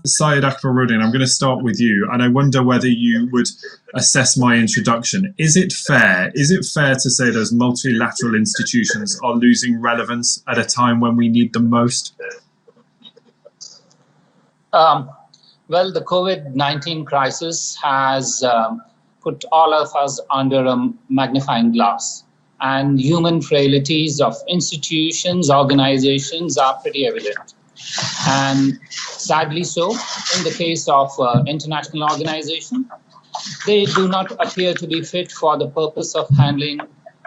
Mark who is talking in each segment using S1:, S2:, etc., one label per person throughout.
S1: Syed Akbaruddin, I'm going to start with you, and I wonder whether you would assess my introduction. Is it fair to say those multilateral institutions are losing relevance at a time when we need them most?
S2: Well, the COVID-19 crisis has put all of us under a magnifying glass, and human frailties of institutions, organizations are pretty evident. And sadly so, in the case of international organizations, they do not appear to be fit for the purpose of handling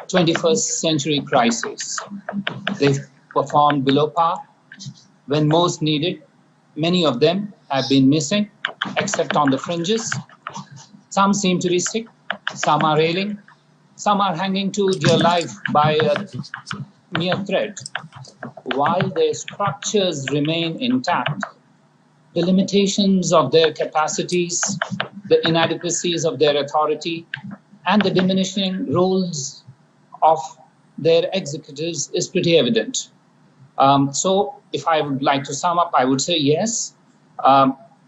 S2: 21st century crises. They've performed below par when most needed. Many of them have been missing, except on the fringes. Some seem to be sick, some are ailing, some are hanging to dear life by a mere thread. While their structures remain intact, the limitations of their capacities, the inadequacies of their authority, and the diminishing roles of their executives is pretty evident. So if I would like to sum up, I would say yes,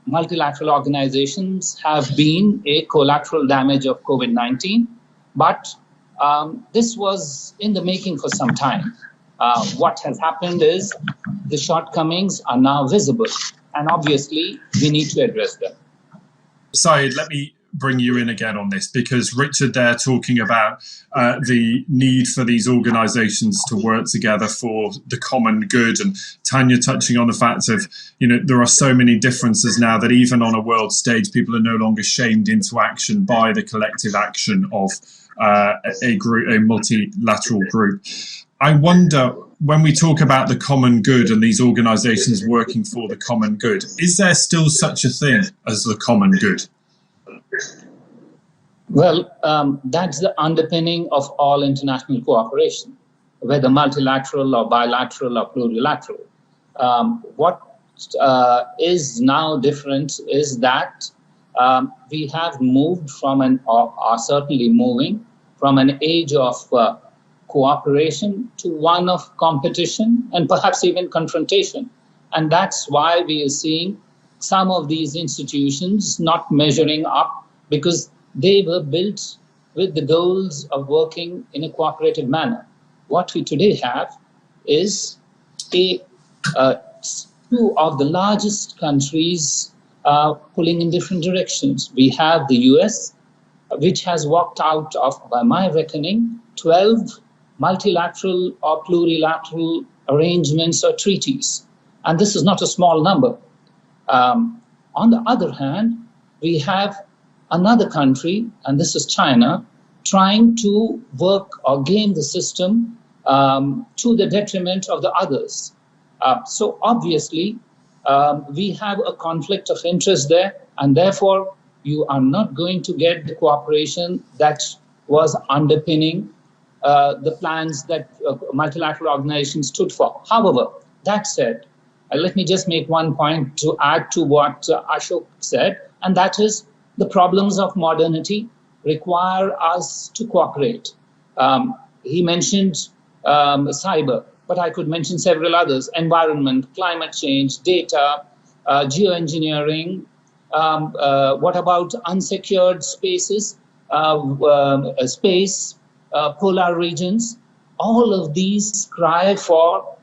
S2: multilateral organizations have been a collateral damage of COVID-19, but this was in the making for some time. What has happened is the shortcomings are now visible, and obviously we need to address them.
S1: Syed, let me bring you in again on this, because Richard there talking about the need for these organizations to work together for the common good, and Tanya touching on the fact of, there are so many differences now that even on a world stage, people are no longer shamed into action by the collective action of a multilateral group. I wonder, when we talk about the common good and these organizations working for the common good, is there still such a thing as the common good?
S2: Well, that's the underpinning of all international cooperation, whether multilateral or bilateral or plurilateral. What is now different is that we have moved from are certainly moving from an age of cooperation to one of competition and perhaps even confrontation. And that's why we are seeing some of these institutions not measuring up, because they were built with the goals of working in a cooperative manner. What we today have is two of the largest countries pulling in different directions. We have the US, which has walked out of, by my reckoning, 12 multilateral or plurilateral arrangements or treaties. And this is not a small number. On the other hand, we have another country, and this is China, trying to work or game the system to the detriment of the others. So obviously, we have a conflict of interest there, and therefore you are not going to get the cooperation that was underpinning the plans that multilateral organizations stood for. However, that said, let me just make one point to add to what Ashok said, and that is the problems of modernity require us to cooperate. He mentioned cyber, but I could mention several others: environment, climate change, data, geoengineering. What about unsecured spaces, space, polar regions? All of these cry for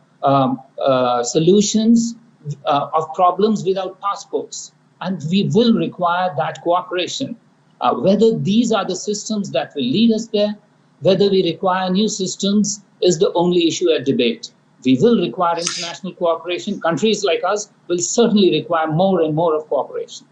S2: solutions of problems without passports. And we will require that cooperation. Whether these are the systems that will lead us there, whether we require new systems, is the only issue at debate. We will require international cooperation. Countries like us will certainly require more and more of cooperation.